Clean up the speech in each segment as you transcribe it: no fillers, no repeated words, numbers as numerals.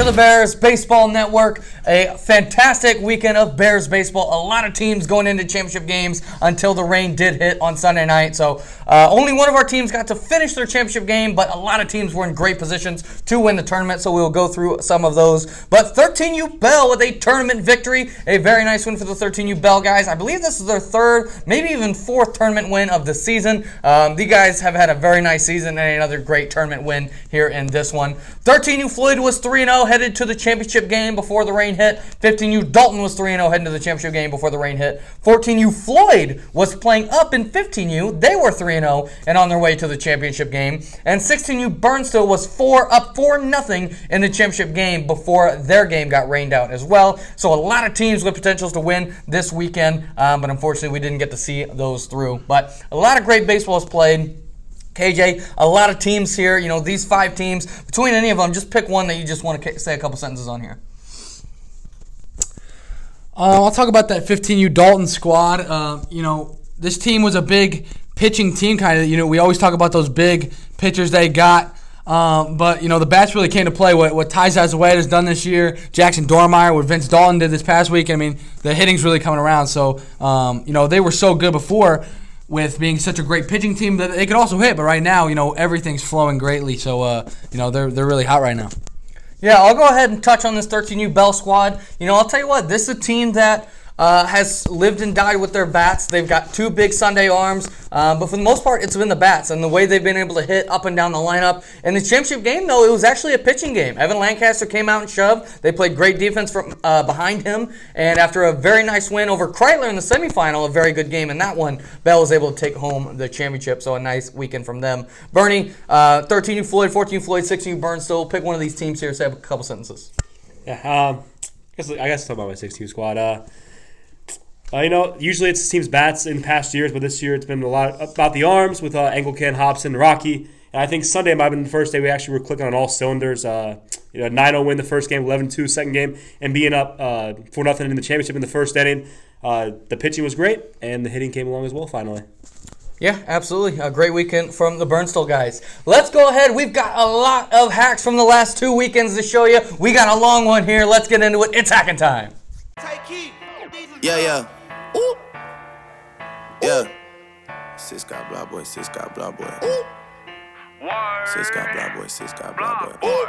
the Bears Baseball Network. A fantastic weekend of Bears baseball. A lot of teams going into championship games until the rain did hit on Sunday night. So only one of our teams got to finish their championship game, but a lot of teams were in great positions to win the tournament. So we will go through some of those. But 13U Bell with a tournament victory. A very nice win for the 13U Bell guys. I believe this is their third, maybe even fourth tournament win of the season. The guys have had a very nice season and another great tournament win here in this one. 13U Floyd was 3-0, headed to the championship game before the rain hit. 15U Dalton was 3-0, heading to the championship game before the rain hit. 14U Floyd was playing up in 15U. They were 3-0 and on their way to the championship game. And 16U Burnsville was 4-0 in the championship game before their game got rained out as well. So a lot of teams with potentials to win this weekend, but unfortunately we didn't get to see those through. But a lot of great baseball is played. KJ, a lot of teams here. You know, these 5 teams, between any of them, just pick one that you just want to say a couple sentences on here. I'll talk about that 15U Dalton squad. This team was a big pitching team, kind of. We always talk about those big pitchers they got. But the bats really came to play. What Ty Zazawed has done this year, Jackson Dormeyer, what Vince Dalton did this past week. I mean, the hitting's really coming around. So, they were so good before with being such a great pitching team that they could also hit. But right now, everything's flowing greatly. So, they're really hot right now. Yeah, I'll go ahead and touch on this 13U Bell squad. I'll tell you what, this is a team that has lived and died with their bats. They've got 2 big Sunday arms, but for the most part, it's been the bats and the way they've been able to hit up and down the lineup. In the championship game, though, it was actually a pitching game. Evan Lancaster came out and shoved. They played great defense from behind him, and after a very nice win over Kreitler in the semifinal, a very good game in that one, Bell was able to take home the championship, so a nice weekend from them. Bernie, 13U Floyd, 14U Floyd, 16U Burnsville. Pick one of these teams here, say a couple sentences. Yeah, I guess talk about my 16U squad. Usually it's team's bats in past years, but this year it's been a lot about the arms with Engelken, Hobson, Rocky. And I think Sunday might have been the first day we actually were clicking on all cylinders. 9-0 win the first game, 11-2 second game, and being up 4-0 in the championship in the first inning. The pitching was great, and the hitting came along as well finally. Yeah, absolutely. A great weekend from the Burnsville guys. Let's go ahead. We've got a lot of hacks from the last 2 weekends to show you. We got a long one here. Let's get into it. It's hacking time. Yeah. Ooh. Yeah. Sis got blah boy, sis got blah boy. Ooh. Sis got blah boy, sis got blah boy. Ooh.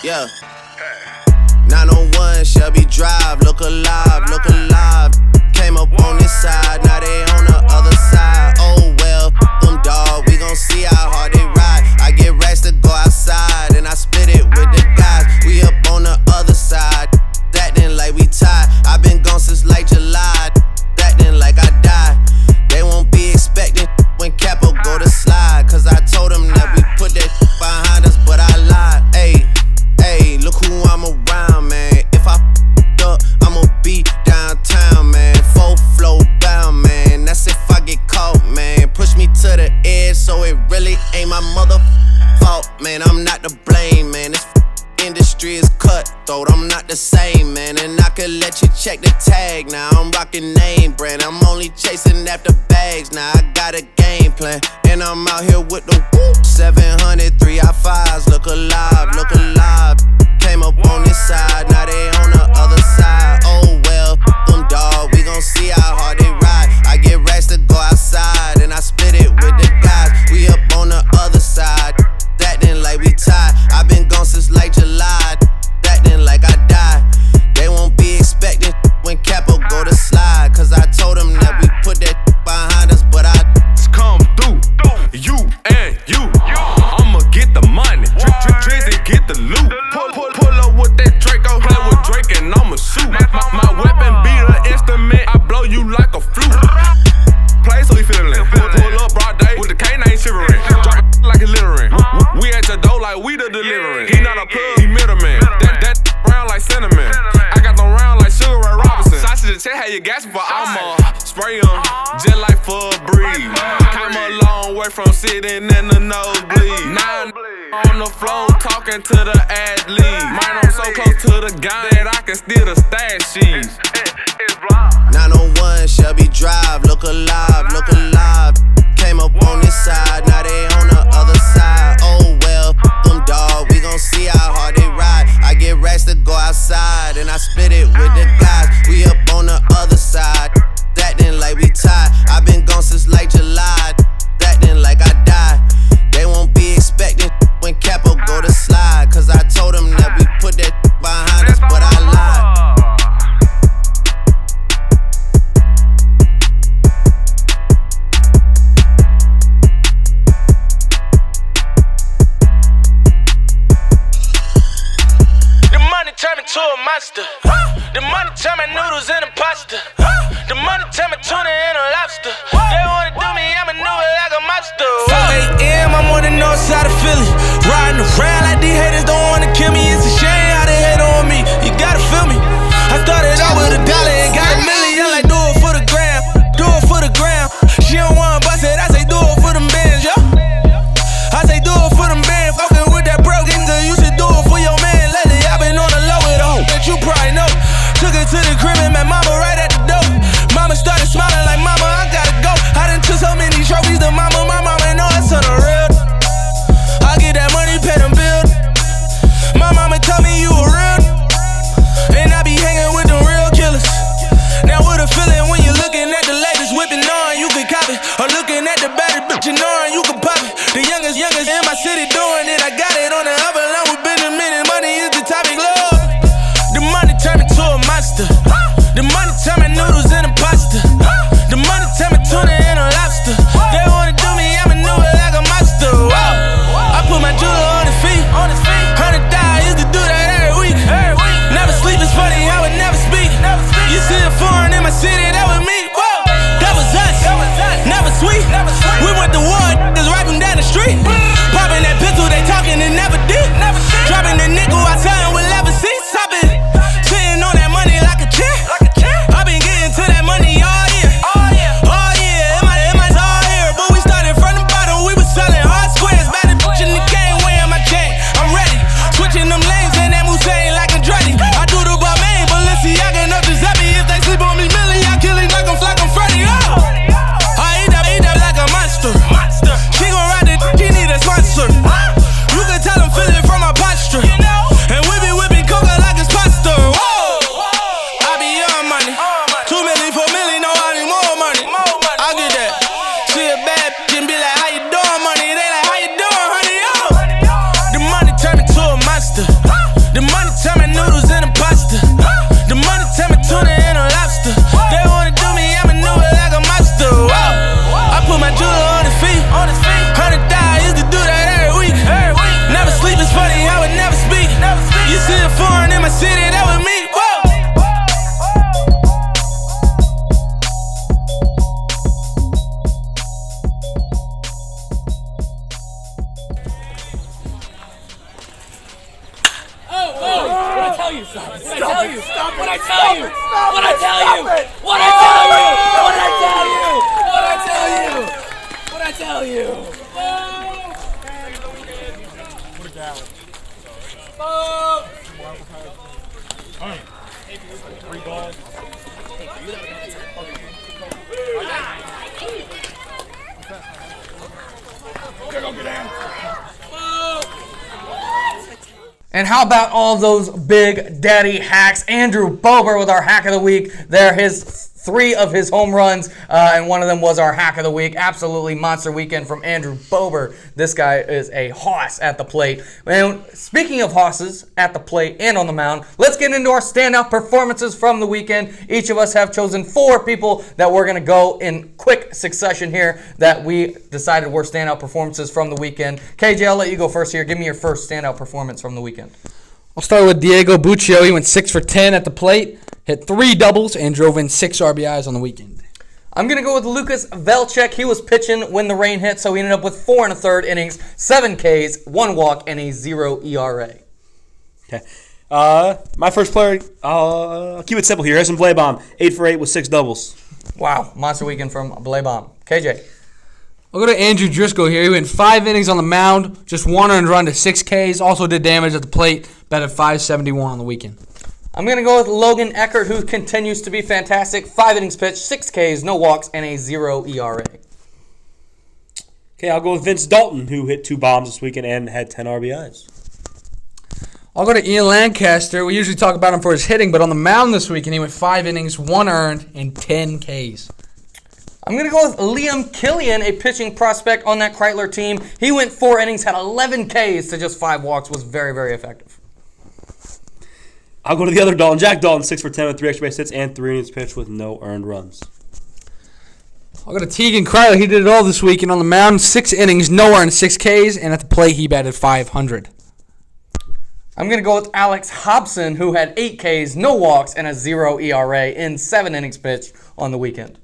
Yeah. 901 Shelby Drive, look alive, look alive. Came up on this side, now they on the other side. Oh well, them dog, we gon' see how hard they ride. I get racks to go outside, and I split it with the guys. We up on the other side, acting like we tied. I've been gone since like July, acting like I died. They won't be expecting when Capo go to slide, cause I told them that we put that behind us, but I lied. Hey, look who I'm around, man. If I up, I'ma be downtown, man. Full flow bound, man. That's if I get caught, man. Push me to the edge, so it really ain't my mother fault, man. I'm not to blame, man. This industry is cutthroat, I'm not the same, man. And I could let you check the tag now. I'm rocking name brand, I'm only chasing after bags. Now I got a game plan, and I'm out here with the 700 3i5s. Look alive, look alive. Came up on this side, now they on the other side. Oh well, them dog, we gon' see how hard they ride. I get racks to go outside, and I split it with the guys. We up on the other side, acting like we tied. I've been gone since like July, acting like I died. They won't be expecting when Capo go to slide, cause I told them that we put that behind us, but I come through, you and you. I'ma get the money, Drizzy get the loot. Pull up with that Draco, play with Drake and I'ma shoot. My weapon be the instrument, I blow you like a flute. Play so he feelin', pull up broad day with the K9 shivering. Drop like a littering. We at your door like we the delivering. He not a plug, he middleman. That round like cinnamon. I got them round like Sugar Ray Robinson. Sausage and check how you gasping for I'ma spray em just like for a breeze. Came a long way from sitting in the nosebleed. Now on the floor talking to the athlete. Mine I'm so close to the gun that I can steal the stash sheets. 901 Shelby Drive, look alive, look alive. Came up on this side, now they on the other side. Oh well, them dog, we gon' see how hard they I spit it with the guys. We up on the other side, acting like we tied. I've been gone since like July, acting like I died. They won't be expecting when Capo go to slide, cause I told them that we put that behind us, but I lied. Turn me to a monster. The money turn my noodles into pasta. The money turn my tuna into lobster. They wanna do me, I'ma do it like a monster. 4 a.m., I'm on the north side of Philly. Riding around like these haters don't wanna kill me. It's a shame how they hate on me. You gotta feel me. I started out with $1 and got $1 million. Like do it for the gram, do it for the gram. She don't wanna bust it, I say do it for them bands, yo. I say do it for them bands. Fucking with that broke nigga, you should do it for your man. Lately I've been on the low with a hoe that you probably know. Took it to the crib and met mama right at the door. Mama started smiling like mama, I gotta go. I done took so many trophies to mama, my mama know it's on the real. I get that money, pay them bills. My mama tell me you a real, and I be hanging with them real killers. Now what a feeling when you're looking at the latest whipping on, you can copy. Or looking at the baddest bitch and knowing you can pop it. The youngest in my city doing it. I got it on the upper line with Benjamin, and money is the topic, love. The money turn me to a monster. The money turn my noodles into pasta. The money turn my tuna into lobster. They wanna do me, I'ma do it like a monster. I put my jeweler on his feet. $100 used to do that every week. Never sleep, it's funny how it never speak. You see a foreign in my city, that was me. That was us, never sweet. We went to war, just right from down the street. Popping that pistol, they talking and never did. Dropping the nickel, I tell them we'll never see. I've been sitting on that money like a champ. I've been getting to that money all year. All year, in my all here. But we started from the bottom, we was selling hard squares. Bad bitch in the game, weighing my chain. I'm ready, switching them lanes in that Musain like Andretti. I do the Balmain, but let's see, I got enough to zap me. If they sleep on me, Millie, I kill him like I'm Freddy. I eat that like a monster. She gon' ride it, she need a sponsor. You can tell I'm feeling from my posture. And we be whipping coca like it's pasta. I be on money. 2 million, 4 million, no, I need more money. I get that. See a bad bitch and be like, how you doing, money? They like, how you doing, honey? The money turn me to a monster. The money turn my noodles into pasta. The money turn my tuna into lobster. They wanna do me, I'ma do it like a monster. I put my jeweler on his feet. $100 used to do that every week. Never sleep, it's funny how it never speak. You see a foreign in my city, that was me. And how about all those big daddy hacks? Andrew Bober with our hack of the week. They're his 3 of his home runs, and one of them was our hack of the week. Absolutely monster weekend from Andrew Bober. This guy is a hoss at the plate. And speaking of hosses at the plate and on the mound, let's get into our standout performances from the weekend. Each of us have chosen 4 people that we're going to go in quick succession here that we decided were standout performances from the weekend. KJ, I'll let you go first here. Give me your first standout performance from the weekend. I'll start with Diego Buccio. He went 6 for 10 at the plate, hit 3 doubles, and drove in 6 RBIs on the weekend. I'm going to go with Lucas Velchek. He was pitching when the rain hit, so he ended up with 4 1/3 innings, 7 Ks, 1 walk, and a 0 ERA. Okay. My first player, I'll keep it simple here. Harrison Bleibom, 8 for 8 with 6 doubles. Wow, monster weekend from Bleibom. KJ. I'll go to Andrew Driscoll here. He went 5 innings on the mound, just 1 earned run to 6 Ks, also did damage at the plate, batted .571 on the weekend. I'm going to go with Logan Eckert, who continues to be fantastic. 5 innings pitched, 6 Ks, no walks, and a 0 ERA. Okay, I'll go with Vince Dalton, who hit 2 bombs this weekend and had 10 RBIs. I'll go to Ian Lancaster. We usually talk about him for his hitting, but on the mound this week, and he went 5 innings, 1 earned, and 10 Ks. I'm going to go with Liam Killian, a pitching prospect on that Kreitler team. He went 4 innings, had 11 Ks to just 5 walks, was very, very effective. I'll go to the other Dalton. Jack Dalton, 6 for 10 with 3 extra base hits and 3 innings pitched with no earned runs. I'll go to Tegan Kreitler. He did it all this week, and on the mound, 6 innings, no earned, 6 Ks, and at the plate, he batted .500. I'm going to go with Alex Hobson, who had 8 Ks, no walks, and a 0 ERA in 7 innings pitched on the weekend.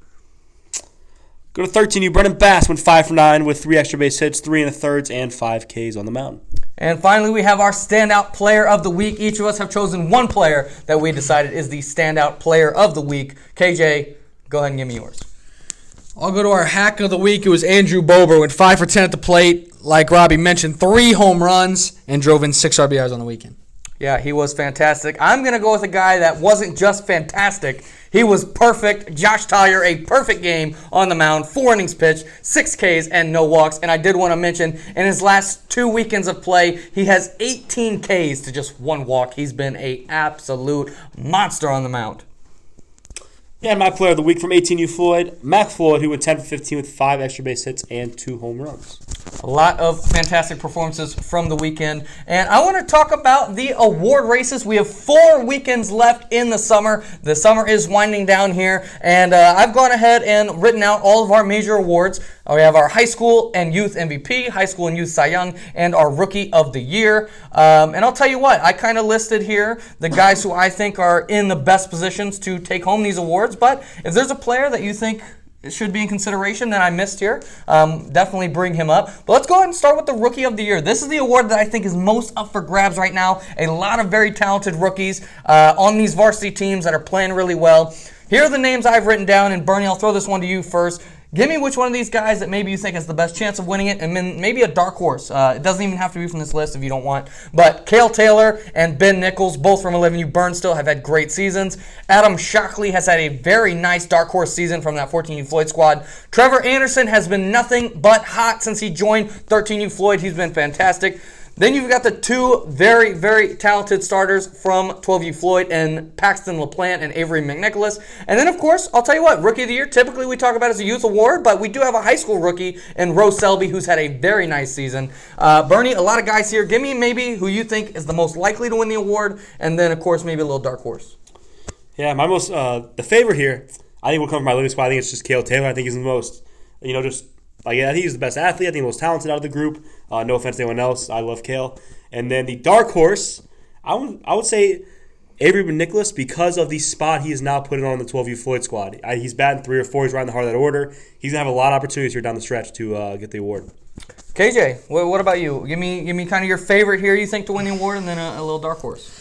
Go to 13. Brennan Bass went 5 for 9 with 3 extra base hits, 3 1/3, and 5 Ks on the mound. And finally, we have our standout player of the week. Each of us have chosen one player that we decided is the standout player of the week. KJ, go ahead and give me yours. I'll go to our hack of the week. It was Andrew Bober. Went 5 for 10 at the plate. Like Robbie mentioned, 3 home runs and drove in 6 RBIs on the weekend. Yeah, he was fantastic. I'm going to go with a guy that wasn't just fantastic. He was perfect. Josh Talleur, a perfect game on the mound. 4 innings pitched, 6 Ks, and no walks. And I did want to mention, in his last 2 weekends of play, he has 18 Ks to just 1 walk. He's been an absolute monster on the mound. Yeah, my player of the week from 18U Floyd, Mac Floyd, who went 10 for 15 with 5 extra base hits and 2 home runs. A lot of fantastic performances from the weekend. And I want to talk about the award races. We have 4 weekends left in the summer. The summer is winding down here. And I've gone ahead and written out all of our major awards. We have our high school and youth MVP, high school and youth Cy Young, and our rookie of the year. And I'll tell you what, I kind of listed here the guys who I think are in the best positions to take home these awards. But if there's a player that you think should be in consideration that I missed here, definitely bring him up. But let's go ahead and start with the Rookie of the Year. This is the award that I think is most up for grabs right now. A lot of very talented rookies on these varsity teams that are playing really well. Here are the names I've written down, and Bernie, I'll throw this one to you first. Give me which one of these guys that maybe you think has the best chance of winning it, and then maybe a dark horse. It doesn't even have to be from this list if you don't want. But Cale Taylor and Ben Nichols, both from 11U Burnsville, have had great seasons. Adam Shockley has had a very nice dark horse season from that 14U Floyd squad. Trevor Anderson has been nothing but hot since he joined 13U Floyd. He's been fantastic. Then you've got the 2 very, very talented starters from 12U Floyd and Paxton LaPlante and Avery McNicholas. And then, of course, I'll tell you what, Rookie of the Year, typically we talk about as a youth award, but we do have a high school rookie in Rose Selby who's had a very nice season. Bernie, a lot of guys here. Give me maybe who you think is the most likely to win the award, and then, of course, maybe a little dark horse. Yeah, my most, the favorite here, I think will come from my living squad. I think it's just Cale Taylor. I think he's the most, I think he's the best athlete. I think the most talented out of the group. No offense to anyone else. I love Cale. And then the dark horse, I would say Avery McNicholas, because of the spot he is now putting on the 12U Floyd squad. He's batting 3 or 4. He's right in the heart of that order. He's going to have a lot of opportunities here down the stretch to get the award. KJ, what about you? Give me kind of your favorite here you think to win the award, and then a little dark horse.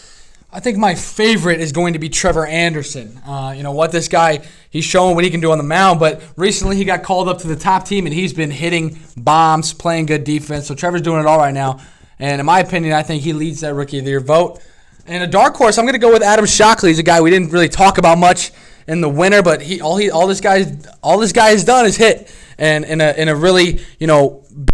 I think my favorite is going to be Trevor Anderson. What this guy, he's showing what he can do on the mound, but recently he got called up to the top team, and he's been hitting bombs, playing good defense. So Trevor's doing it all right now. And in my opinion, I think he leads that Rookie of the Year vote. And a dark horse, I'm going to go with Adam Shockley. He's a guy we didn't really talk about much in the winter, but all this guy has done is hit. And in a really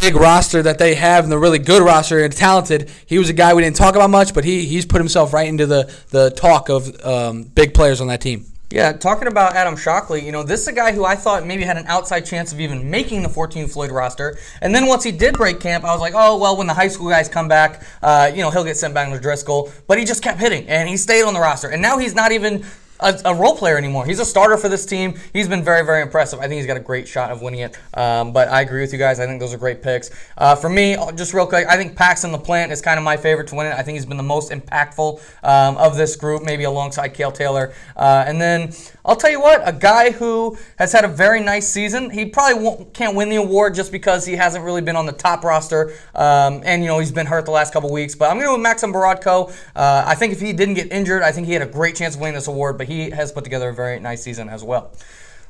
big roster that they have, and the really good roster and talented, he was a guy we didn't talk about much, but he's put himself right into the talk of big players on that team. Yeah, talking about Adam Shockley, this is a guy who I thought maybe had an outside chance of even making the 14 Floyd roster. And then once he did break camp, I was like, oh, well, when the high school guys come back, he'll get sent back to Driscoll. But he just kept hitting, and he stayed on the roster. And now he's not even a role player anymore. He's a starter for this team. He's been very, very impressive. I think he's got a great shot of winning it. But I agree with you guys. I think those are great picks. For me, just real quick, I think Paxton LaPlante is kind of my favorite to win it. I think he's been the most impactful of this group, maybe alongside Cale Taylor. And then I'll tell you what, a guy who has had a very nice season. He probably can't win the award just because he hasn't really been on the top roster. And he's been hurt the last couple weeks. But I'm going to go with Maxim Borodko. I think if he didn't get injured, I think he had a great chance of winning this award. But he has put together a very nice season as well.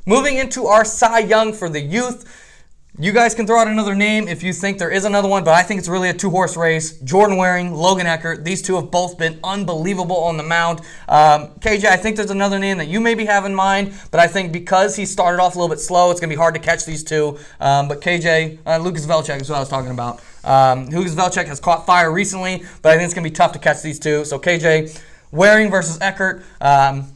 Moving into our Cy Young for the youth. You guys can throw out another name if you think there is another one, but I think it's really a 2-horse race. Jordan Waring, Logan Eckert, these two have both been unbelievable on the mound. KJ, I think there's another name that you maybe have in mind, but I think because he started off a little bit slow, it's going to be hard to catch these two. But KJ, Lucas Velchek is what I was talking about. Lucas Velchek has caught fire recently, but I think it's going to be tough to catch these two. So KJ, Waring versus Eckert.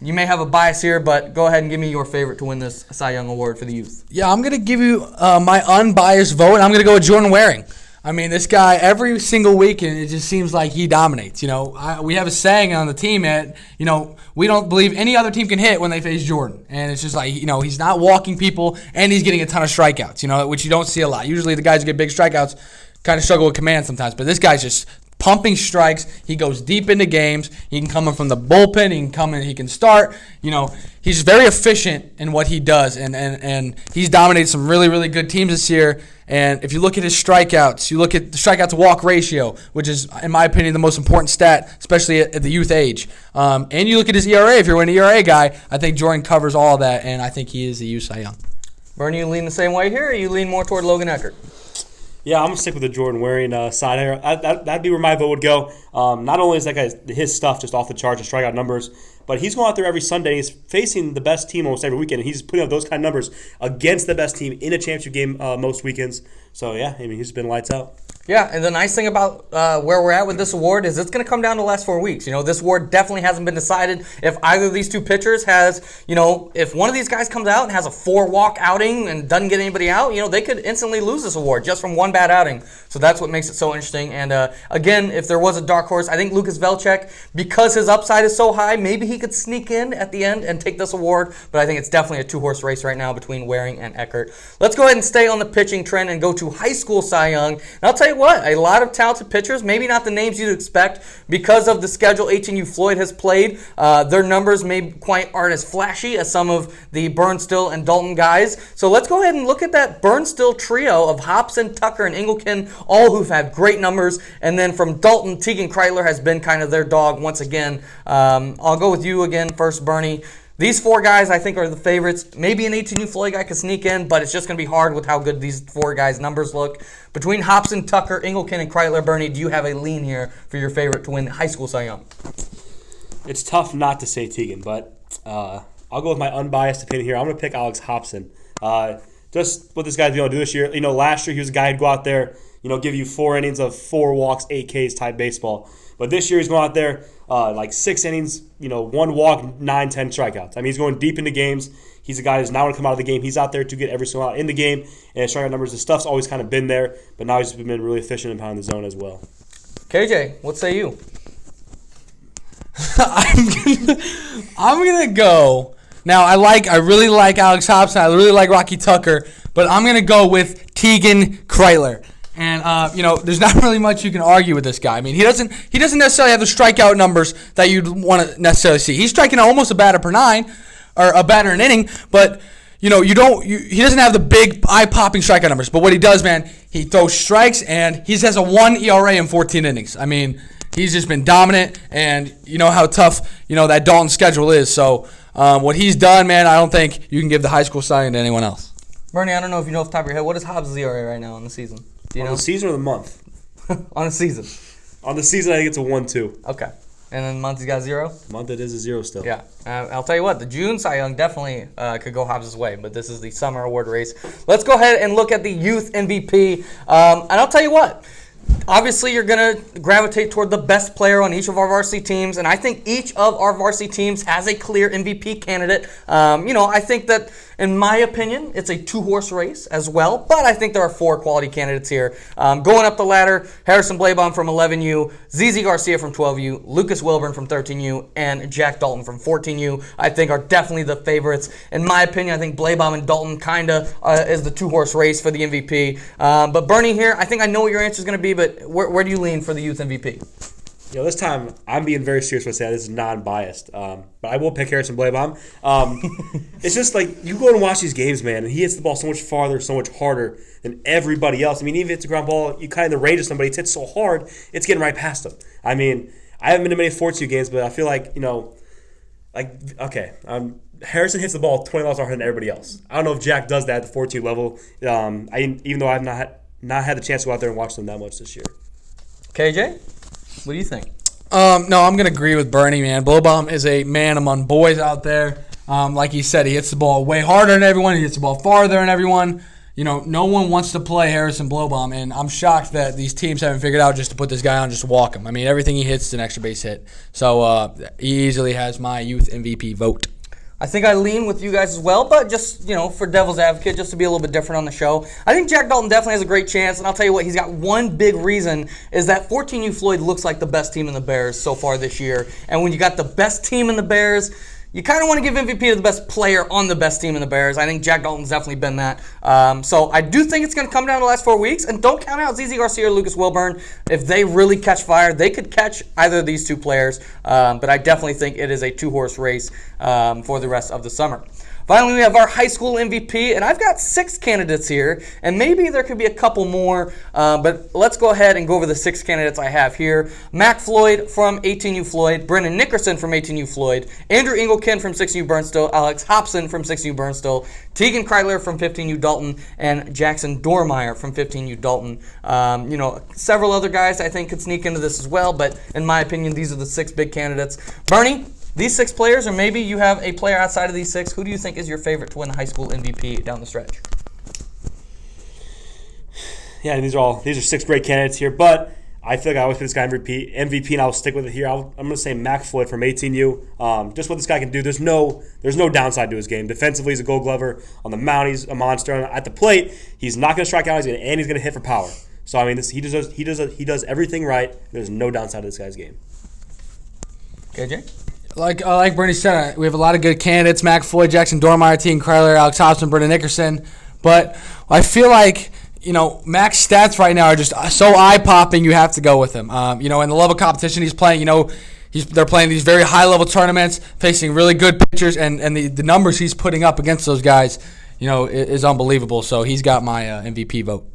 You may have a bias here, but go ahead and give me your favorite to win this Cy Young Award for the youth. Yeah, I'm going to give you my unbiased vote, and I'm going to go with Jordan Waring. I mean, this guy, every single weekend, it just seems like he dominates. We have a saying on the team that, we don't believe any other team can hit when they face Jordan. And it's just like, he's not walking people, and he's getting a ton of strikeouts, which you don't see a lot. Usually the guys who get big strikeouts kind of struggle with command sometimes, but this guy's just pumping strikes. He goes deep into games. He can come in from the bullpen. He can come in. He can start. He's very efficient in what he does, and he's dominated some really, really good teams this year. And if you look at his strikeouts, you look at the strikeout-to-walk ratio, which is, in my opinion, the most important stat, especially at the youth age. And you look at his ERA. If you're an ERA guy, I think Jordan covers all of that, and I think he is the youth Cy Young. Bernie, you lean the same way here, or you lean more toward Logan Eckert? Yeah, I'm going to stick with the Jordan Waring side here. That'd be where my vote would go. Not only is that guy, his stuff just off the charts, the strikeout numbers, but he's going out there every Sunday. He's facing the best team almost every weekend, and he's putting up those kind of numbers against the best team in a championship game most weekends. So, yeah, he's been lights out. Yeah, and the nice thing about where we're at with this award is it's going to come down to the last 4 weeks. This award definitely hasn't been decided. If either of these two pitchers has, if one of these guys comes out and has a 4-walk outing and doesn't get anybody out, they could instantly lose this award just from one bad outing. So that's what makes it so interesting. And again, if there was a dark horse, I think Lucas Velchek, because his upside is so high, maybe he could sneak in at the end and take this award. But I think it's definitely a 2-horse race right now between Waring and Eckert. Let's go ahead and stay on the pitching trend and go to high school Cy Young. And I'll tell you what, a lot of talented pitchers, maybe not the names you'd expect because of the schedule HNU Floyd has played. Their numbers maybe quite aren't as flashy as some of the Burnstill and Dalton guys. So let's go ahead and look at that Burnstill trio of Hobson, Tucker, and Engelken, all who've had great numbers. And then from Dalton, Tegan Kreitler has been kind of their dog once again. I'll go with you again first, Bernie. These 4 guys, I think, are the favorites. Maybe an 18U Floyd guy could sneak in, but it's just going to be hard with how good these 4 guys' numbers look. Between Hobson, Tucker, Engelken, and Kreitler, Bernie, do you have a lean here for your favorite to win high school Cy Young? It's tough not to say Tegan, but I'll go with my unbiased opinion here. I'm going to pick Alex Hobson. Just what this guy's going to do this year. Last year he was a guy who'd go out there, give you 4 innings of 4 walks, 8 Ks type baseball. But this year he's going out there like 6 innings, 1 walk, 9, 10 strikeouts. He's going deep into games. He's a guy who's now going to come out of the game. He's out there to get every single out in the game. And his strikeout numbers, the stuff's always kind of been there. But now he's been really efficient in pounding the zone as well. KJ, what say you? I'm gonna go. Now I really like Alex Hobson. I really like Rocky Tucker, but I'm gonna go with Tegan Kreitler. And there's not really much you can argue with this guy. He doesn't necessarily have the strikeout numbers that you'd want to necessarily see. He's striking out almost a batter per 9 or a batter an inning, but he doesn't have the big eye-popping strikeout numbers. But what he does, man, he throws strikes and he has a 1 ERA in 14 innings. He's just been dominant, and you know how tough that Dalton schedule is. So what he's done, man, I don't think you can give the high school Cy Young to anyone else. Bernie, I don't know if you know off the top of your head, what is Hobbs' ERA right now in the season? Do you know? The season or the month? On the season. On the season, I think it's a 1-2. Okay. And then month he's got 0? Month it is a 0 still. Yeah. I'll tell you what, the June Cy Young definitely could go Hobbs' way, but this is the summer award race. Let's go ahead and look at the youth MVP. And I'll tell you what, obviously you're going to gravitate toward the best player on each of our varsity teams, and I think each of our varsity teams has a clear MVP candidate. I think that, in my opinion, it's a 2-horse race as well, but I think there are 4 quality candidates here. Going up the ladder, Harrison Blabaum from 11U, ZZ Garcia from 12U, Lucas Wilburn from 13U, and Jack Dalton from 14U, I think are definitely the favorites. In my opinion, I think Blabaum and Dalton kind of is the 2-horse race for the MVP. But Bernie here, I think I know what your answer is going to be, but where do you lean for the youth MVP? This time I'm being very serious when I say this is non-biased, but I will pick Harrison Blabaum. It's just like you go and watch these games, man, and he hits the ball so much farther, so much harder than everybody else. Even if it's a ground ball, you kind of in the range of somebody, it's hit so hard, it's getting right past him. I haven't been to many 4-2 games, but I feel like, Harrison hits the ball 20 miles harder than everybody else. I don't know if Jack does that at the 4-2 level, even though I've not had the chance to go out there and watch them that much this year. KJ? What do you think? No, I'm going to agree with Bernie, man. Blabaum is a man among boys out there. Like he said, he hits the ball way harder than everyone. He hits the ball farther than everyone. no one wants to play Harrison Blowbaum, and I'm shocked that these teams haven't figured out just to put this guy on and just walk him. I mean, everything he hits is an extra base hit. So he easily has my youth MVP vote. I think I lean with you guys as well, but just, for devil's advocate, just to be a little bit different on the show, I think Jack Dalton definitely has a great chance, and I'll tell you what, he's got one big reason, is that 14U Floyd looks like the best team in the Bears so far this year, and when you got the best team in the Bears, you kind of want to give MVP to the best player on the best team in the Bears. I think Jack Dalton's definitely been that. So I do think it's going to come down to the last 4 weeks. And don't count out ZZ Garcia or Lucas Wilburn. If they really catch fire, they could catch either of these two players. But I definitely think it is a two-horse race for the rest of the summer. Finally, we have our high school MVP, and I've got 6 candidates here, and maybe there could be a couple more, but let's go ahead and go over the 6 candidates I have here. Mac Floyd from 18U Floyd, Brendan Nickerson from 18U Floyd, Andrew Engelken from 6U Burnstill, Alex Hobson from 6U Burnstill, Tegan Kreitler from 15U Dalton, and Jackson Dormeyer from 15U Dalton. Several other guys I think could sneak into this as well, but in my opinion, these are the 6 big candidates. Bernie, these 6 players, or maybe you have a player outside of these 6, who do you think is your favorite to win the high school MVP down the stretch? Yeah, these are 6 great candidates here, but I feel like I always put this guy MVP, and I'll stick with it here. I'm going to say Mac Floyd from 18U. Just what this guy can do. There's no downside to his game. Defensively, he's a Gold Glover. On the mound, he's a monster. At the plate, he's not going to strike out, and he's going to hit for power. So I mean, he does everything right. There's no downside to this guy's game. KJ? Like Bernie said, we have a lot of good candidates: Mac Floyd, Jackson Dormeyer, Tegan Kreitler, Alex Hobson, Brendan Nickerson. But I feel like Mac's stats right now are just so eye-popping. You have to go with him. In the level of competition he's playing, they're playing these very high-level tournaments, facing really good pitchers, and the numbers he's putting up against those guys, is unbelievable. So he's got my MVP vote.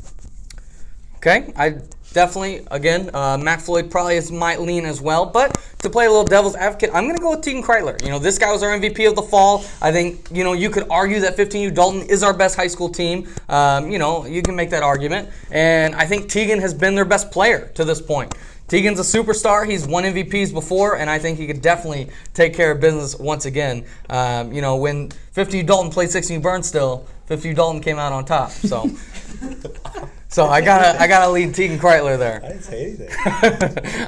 Okay, I definitely, again, Mac Floyd probably is my lean as well, but to play a little devil's advocate, I'm going to go with Tegan Kreitler. This guy was our MVP of the fall. I think, you could argue that 15U Dalton is our best high school team. You can make that argument, and I think Tegan has been their best player to this point. Tegan's a superstar. He's won MVPs before, and I think he could definitely take care of business once again. When 15U Dalton played 16U Burnstill, 15U Dalton came out on top. So I gotta lead Tegan Kreitler there. I didn't say anything.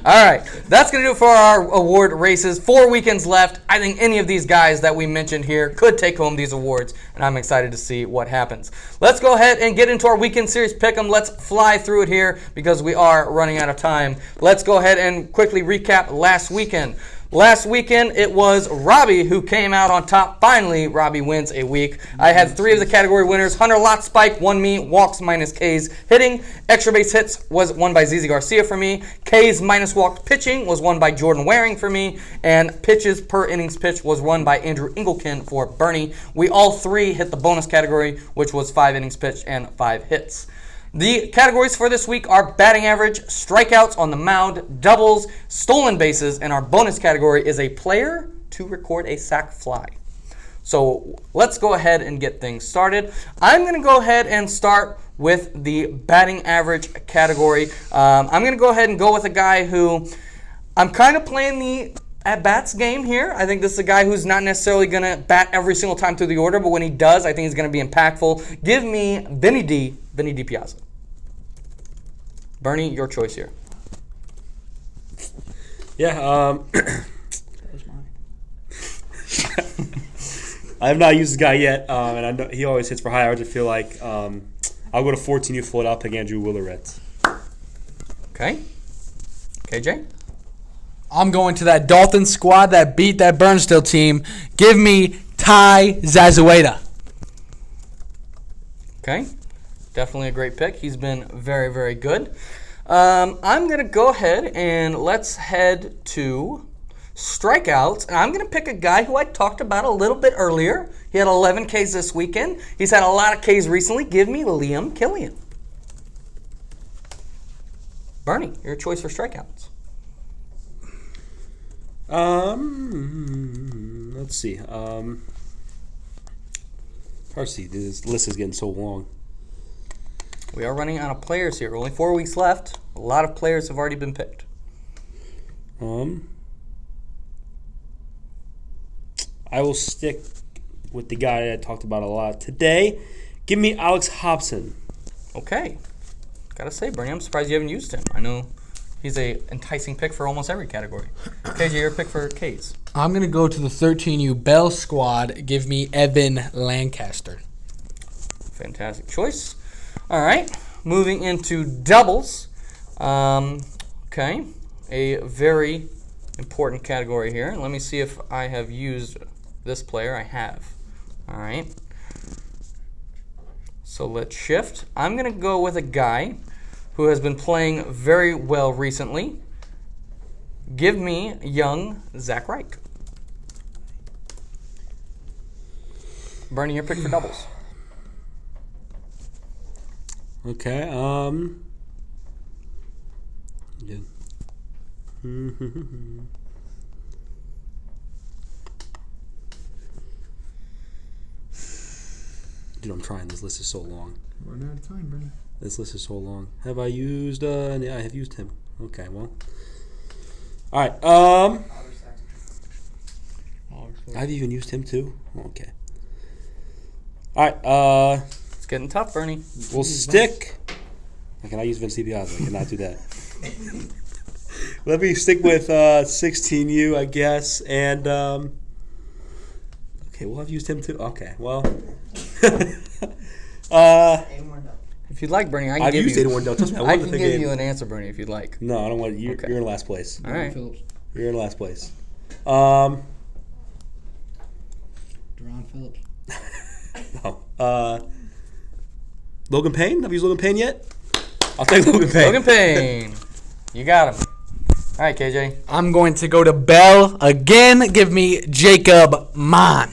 All right, that's gonna do it for our award races. 4 weekends left. I think any of these guys that we mentioned here could take home these awards, and I'm excited to see what happens. Let's go ahead and get into our weekend series pick'em. Let's fly through it here because we are running out of time. Let's go ahead and quickly recap last weekend. Last weekend, it was Robbie who came out on top. Finally, Robbie wins a week. I had 3 of the category winners. Hunter Lot Spike won me. Walks minus K's hitting. Extra base hits was won by ZZ Garcia for me. K's minus walked pitching was won by Jordan Waring for me. And pitches per innings pitch was won by Andrew Engelken for Bernie. We all 3 hit the bonus category, which was 5 innings pitched and 5 hits. The categories for this week are batting average, strikeouts on the mound, doubles, stolen bases, and our bonus category is a player to record a sac fly. So let's go ahead and get things started. I'm going to go ahead and start with the batting average category. I'm going to go ahead and go with a guy who I'm kind of playing the at-bats game here. I think this is a guy who's not necessarily going to bat every single time through the order, but when he does, I think he's going to be impactful. Give me Vinny D. Piazza. Bernie, your choice here. Yeah, that was mine. I have not used this guy yet, and I know he always hits for high average. I feel like I'll go to 14U Floyd. I'll pick Andrew Willerette. Okay. KJ? I'm going to that Dalton squad that beat that Burnstill team. Give me Ty Zazueta. Okay. Definitely a great pick. He's been very, very good. I'm going to go ahead and let's head to strikeouts. And I'm going to pick a guy who I talked about a little bit earlier. He had 11 Ks this weekend. He's had a lot of Ks recently. Give me Liam Killian. Bernie, your choice for strikeouts. Let's see. Hard to see. This list is getting so long. We are running out of players here. Only 4 weeks left. A lot of players have already been picked. I will stick with the guy I talked about a lot today. Give me Alex Hobson. Okay. Gotta say, Bernie, I'm surprised you haven't used him. I know he's a enticing pick for almost every category. KJ, your pick for K's. I'm going to go to the 13U Bell squad. Give me Evan Lancaster. Fantastic choice. All right. Moving into doubles. Okay. A very important category here. Let me see if I have used this player. I have. All right. So let's shift. I'm going to go with a guy who has been playing very well recently. Give me young Zach Reich. Bernie, your pick for doubles. Okay. Good. Dude, I'm trying. This list is so long. Running out of time, Bernie. This list is so long. Have I used? Yeah, I have used him. Okay, well. All right. I've even used him too. Okay. All right. It's getting tough, Bernie. We'll stick. I cannot use Vince DiBiase. I cannot do that. Let me stick with 16U, I guess, and okay. Well, I've used him too. Okay. Well. If you'd like, Bernie, I can I've give used you. Aiden Wardell. Trust me, I can give you an answer, Bernie, if you'd like. No, I don't want you. Okay. You're in last place. All right. Phillips. You're in last place. Deron Phillips. No. Logan Payne. Have you used Logan Payne yet? I'll take Logan Payne. Logan Payne. You got him. All right, KJ. I'm going to go to Bell again. Give me Jacob Mann.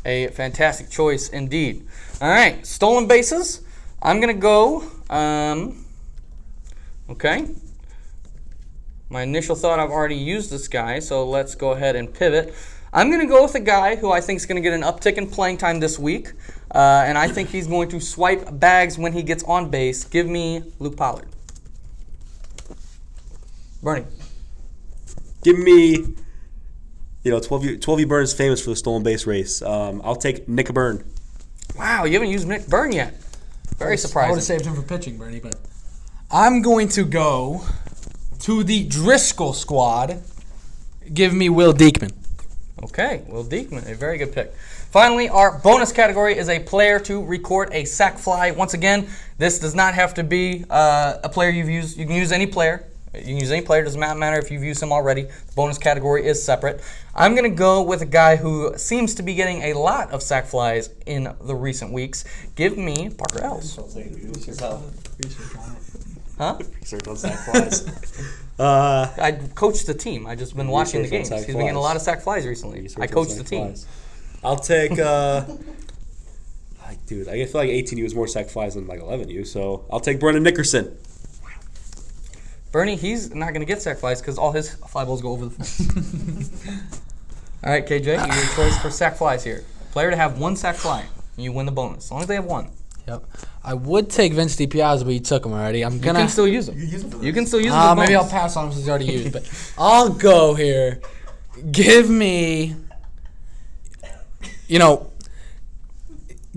A fantastic choice indeed. All right, stolen bases. I'm going to go, okay. My initial thought, I've already used this guy, so let's go ahead and pivot. I'm going to go with a guy who I think is going to get an uptick in playing time this week, and I think he's going to swipe bags when he gets on base. Give me Luke Pollard. Bernie. Give me, 12U Burn is famous for the stolen base race. I'll take Nick Byrne. Wow, you haven't used Nick Byrne yet. Very I would surprising. have saved him for pitching, Bernie, but I'm going to go to the Driscoll squad. Give me Will Diekman. Okay, Will Diekman, a very good pick. Finally, our bonus category is a player to record a sac fly. Once again, this does not have to be a player you've used. You can use any player. You can use any player. It does not matter if you've used him already. The bonus category is separate. I'm going to go with a guy who seems to be getting a lot of sac flies in the recent weeks. Give me Parker Ells. Huh? Research on sac flies. I coached the team. I've just been watching the games. He's been getting a lot of sac flies recently. I coached the team. I'll take, dude, I feel like 18U is more sac flies than like 11U, so I'll take Brendan Nickerson. Bernie, he's not going to get sac flies because all his fly balls go over the fence. All right, KJ, your choice for sac flies here. Player to have one sac fly, and you win the bonus. As long as they have one. Yep. I would take Vince DiPiazza, but you took him already. You can still use them. You can still use them. Maybe I'll pass on him since he's already used. But I'll go here. Give me,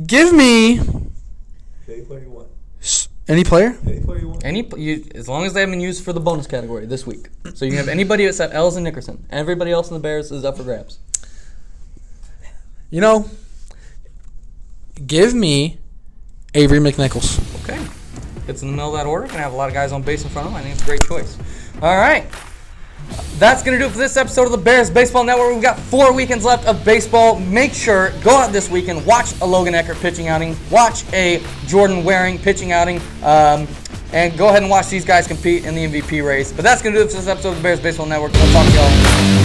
give me Any player you want. any player. Any player you want. As long as they haven't been used for the bonus category this week. So you can have anybody except Els and Nickerson. Everybody else in the Bears is up for grabs. Give me Avery McNichols. Okay. Gets in the middle of that order. Going to have a lot of guys on base in front of him. I think it's a great choice. All right. That's going to do it for this episode of the Bears Baseball Network. We've got 4 weekends left of baseball. Make sure, go out this weekend, watch a Logan Eckert pitching outing, watch a Jordan Waring pitching outing, and go ahead and watch these guys compete in the MVP race. But that's going to do it for this episode of the Bears Baseball Network. We'll talk to y'all